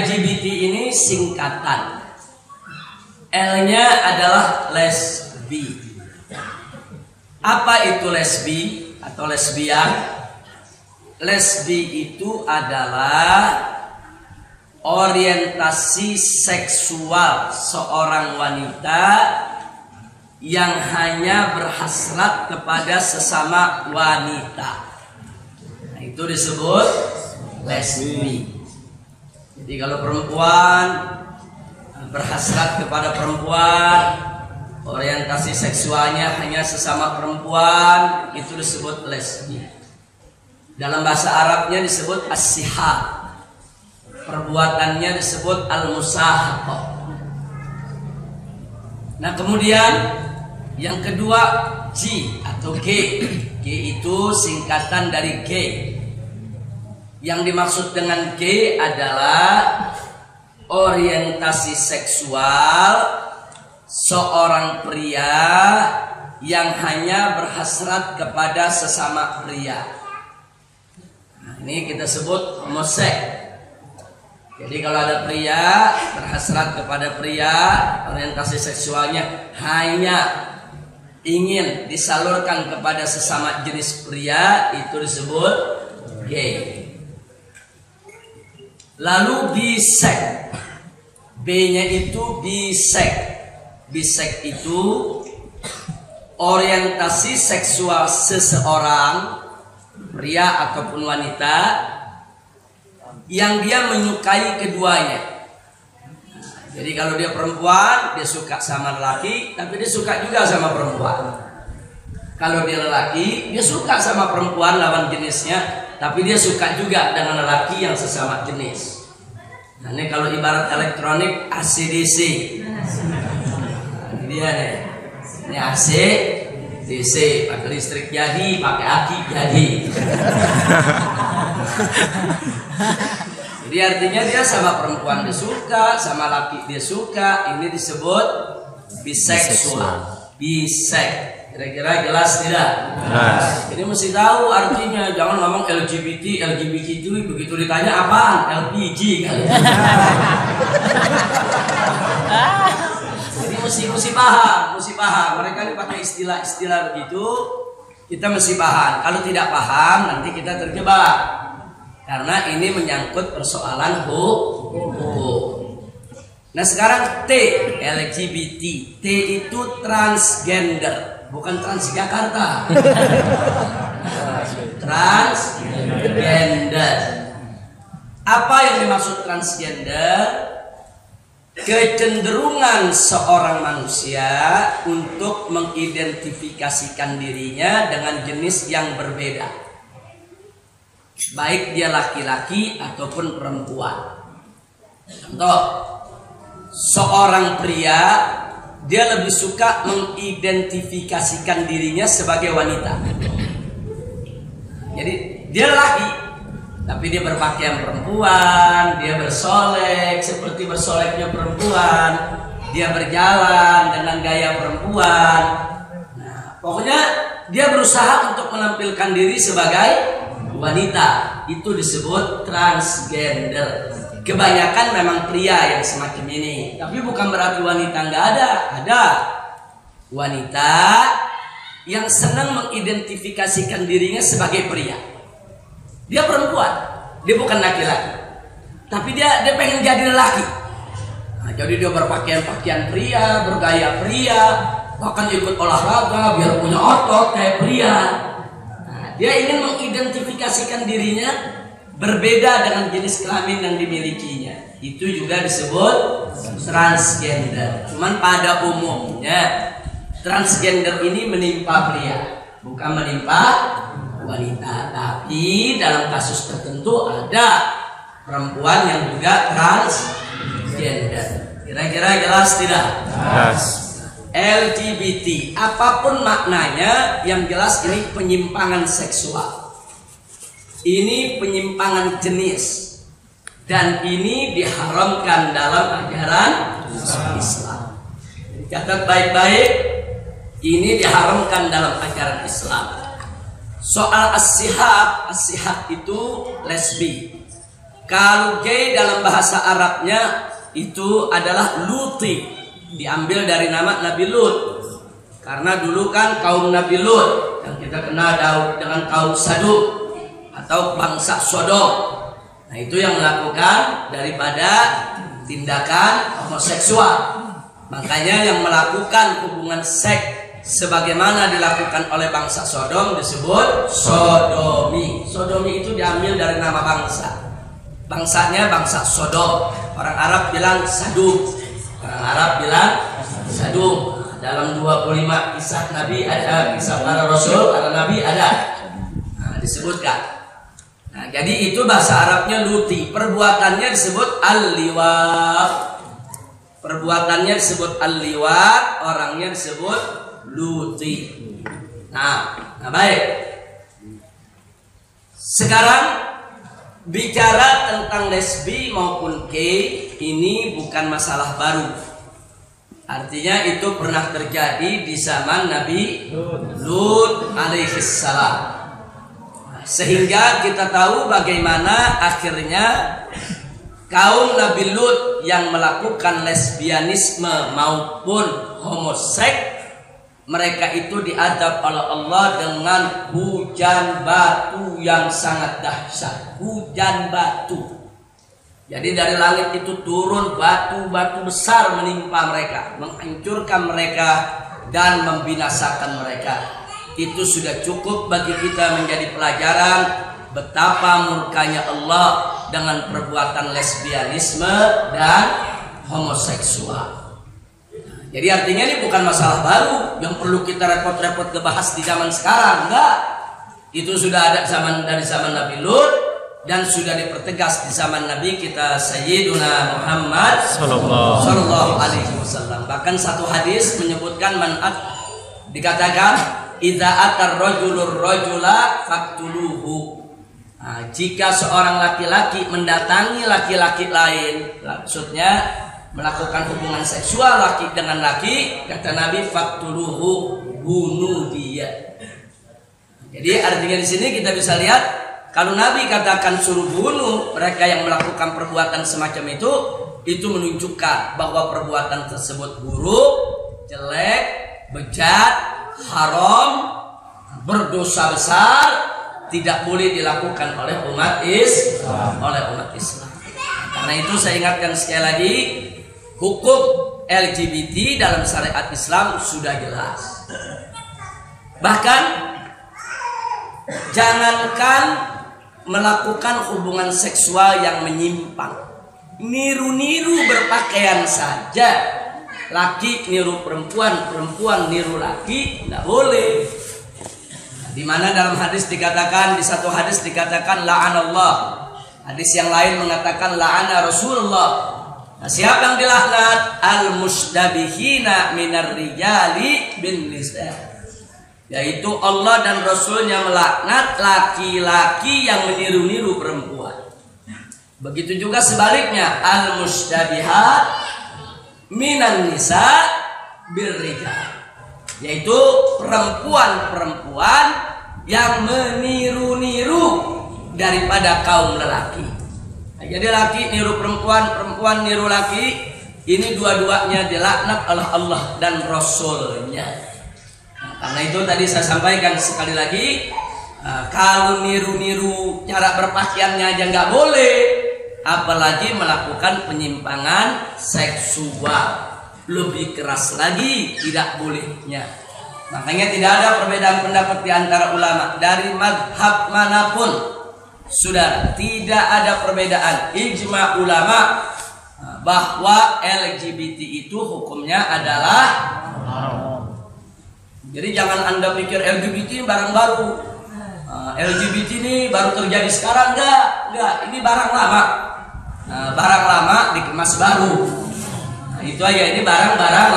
LGBT ini singkatan. L-nya adalah lesbi. Apa itu lesbi atau lesbian? Lesbi itu adalah orientasi seksual seorang wanita yang hanya berhasrat kepada sesama wanita. Nah, itu disebut lesbi. Jadi kalau perempuan berhasrat kepada perempuan, orientasi seksualnya hanya sesama perempuan, itu disebut lesbi. Dalam bahasa Arabnya disebut as-sihah. Perbuatannya disebut al-musahaqah. Nah, kemudian yang kedua G atau G. G itu singkatan dari gay. Yang dimaksud dengan gay adalah orientasi seksual seorang pria yang hanya berhasrat kepada sesama pria. Nah, ini kita sebut homoseks. Jadi kalau ada pria berhasrat kepada pria, orientasi seksualnya hanya ingin disalurkan kepada sesama jenis pria, itu disebut gay. Lalu bisek. B-nya itu bisek. Bisek itu orientasi seksual seseorang, pria ataupun wanita, yang dia menyukai keduanya. Jadi kalau dia perempuan, dia suka sama lelaki, tapi dia suka juga sama perempuan. Kalau dia lelaki, dia suka sama perempuan lawan jenisnya, tapi dia suka juga dengan lelaki yang sesama jenis. Nah, ini kalau ibarat elektronik AC/DC. Nah, ini dia nih. Ini AC, DC, pakai listrik jadi, pakai aki jadi. Jadi artinya dia sama perempuan dia suka, sama laki dia suka. Ini disebut biseksual. Bisek. Kira-kira jelas tidak? Jelas. Ini mesti tahu artinya. Jangan ngomong LGBT. LGBT itu begitu ditanya apaan? LPG kali. Jadi mesti paham, Mereka ini pakai istilah-istilah begitu. Kita mesti paham. Kalau tidak paham, nanti kita terjebak. Karena ini menyangkut persoalan hukum. Nah sekarang T, LGBT. T itu transgender, bukan Transjakarta. Transgender. Apa yang dimaksud transgender? Kecenderungan seorang manusia untuk mengidentifikasikan dirinya dengan jenis yang berbeda. Baik dia laki-laki ataupun perempuan. Contoh, seorang pria dia lebih suka mengidentifikasikan dirinya sebagai wanita. Jadi dia laki, tapi dia berpakaian perempuan, dia bersolek seperti bersoleknya perempuan, dia berjalan dengan gaya perempuan. Nah, pokoknya dia berusaha untuk menampilkan diri sebagai wanita. Itu disebut transgender. Kebanyakan memang pria yang semacam ini, tapi bukan berarti wanita nggak ada. Ada wanita yang senang mengidentifikasikan dirinya sebagai pria. Dia perempuan, dia bukan laki-laki, tapi dia pengen jadi lelaki. Nah, jadi dia berpakaian pria, bergaya pria, bahkan ikut olahraga biar punya otot kayak pria. Dia ingin mengidentifikasikan dirinya berbeda dengan jenis kelamin yang dimilikinya. Itu juga disebut transgender. Cuman pada umumnya transgender ini menimpa pria, bukan menimpa wanita. Tapi dalam kasus tertentu ada perempuan yang juga transgender. Kira-kira jelas tidak? Jelas. LGBT, apapun maknanya, yang jelas ini penyimpangan seksual. Ini penyimpangan jenis, dan ini diharamkan dalam ajaran Islam. Catat baik-baik, ini diharamkan dalam ajaran Islam. Soal as-sihab itu lesbi. Kalau gay dalam bahasa Arabnya itu adalah luti, diambil dari nama Nabi Lut. Karena dulu kan kaum Nabi Lut yang kita kenal dengan kaum Sadum atau bangsa Sodom. Nah, itu yang melakukan daripada tindakan homoseksual. Makanya yang melakukan hubungan seks sebagaimana dilakukan oleh bangsa Sodom disebut sodomi. Sodomi itu diambil dari nama bangsa. Bangsanya bangsa Sodom. Orang Arab bilang Sadum. Orang Arab bilang Sadum. Dalam 25 kisah Nabi ada, kisah para Rasul, para Nabi ada. Nah, disebutkan. Nah, jadi itu bahasa Arabnya luti. Perbuatannya disebut al-liwat. Perbuatannya disebut al-liwat, orangnya disebut luti. Nah, baik. Sekarang bicara tentang lesbi maupun gay ini bukan masalah baru. Artinya itu pernah terjadi di zaman Nabi Lut alaihissalam. Sehingga kita tahu bagaimana akhirnya kaum Nabi Lut yang melakukan lesbianisme maupun homoseks, mereka itu diadab oleh Allah dengan hujan batu yang sangat dahsyat. Hujan batu. Jadi dari langit itu turun batu-batu besar menimpa mereka, menghancurkan mereka dan membinasakan mereka. Itu sudah cukup bagi kita menjadi pelajaran betapa murkanya Allah dengan perbuatan lesbianisme dan homoseksual. Jadi artinya ini bukan masalah baru yang perlu kita repot-repot ngebahas di zaman sekarang, enggak. Itu sudah ada dari zaman Nabi Lut dan sudah dipertegas di zaman Nabi kita Sayyiduna Muhammad sallallahu alaihi wasallam. Bahkan satu hadis menyebutkan dikatakan idza atar rajulur rajula faqtuluhu. Nah, jika seorang laki-laki mendatangi laki-laki lain, maksudnya melakukan hubungan seksual laki dengan laki, kata Nabi faqtuluhu, bunuh dia. Jadi artinya di sini kita bisa lihat kalau Nabi katakan suruh bunuh mereka yang melakukan perbuatan semacam itu menunjukkan bahwa perbuatan tersebut buruk, jelek, bejat, haram, berdosa besar, tidak boleh dilakukan oleh umat Islam. Karena itu saya ingatkan sekali lagi, hukum LGBT dalam syariat Islam sudah jelas. Bahkan jangankan melakukan hubungan seksual yang menyimpang, niru-niru berpakaian saja. Laki niru perempuan, perempuan niru laki, tidak boleh. Di mana dalam hadis dikatakan, di satu hadis dikatakan la'anallah, hadis yang lain mengatakan la'ana Rasulullah. Nah, siapa yang dilaknat? Al-mustabihina minar rijali bin nisa. Yaitu Allah dan Rasulnya melaknat laki-laki yang meniru-niru perempuan. Begitu juga sebaliknya, al-mustabihat minan nisa birrijal, yaitu perempuan-perempuan yang meniru-niru daripada kaum lelaki. Nah, jadi laki niru perempuan, perempuan niru laki, ini dua-duanya dilaknat oleh Allah dan Rasulnya. Nah, karena itu tadi saya sampaikan sekali lagi, kalau niru-niru cara berpakaiannya aja nggak boleh, apalagi melakukan penyimpangan seksual, lebih keras lagi tidak bolehnya. Makanya tidak ada perbedaan pendapat di antara ulama dari mazhab manapun. Sudah tidak ada perbedaan, ijma ulama bahwa LGBT itu hukumnya adalah haram. Jadi jangan Anda pikir LGBT barang baru. LGBT ini baru terjadi sekarang, enggak, ini barang lama. Barang lama dikemas baru. Nah, itu aja, ini barang-barang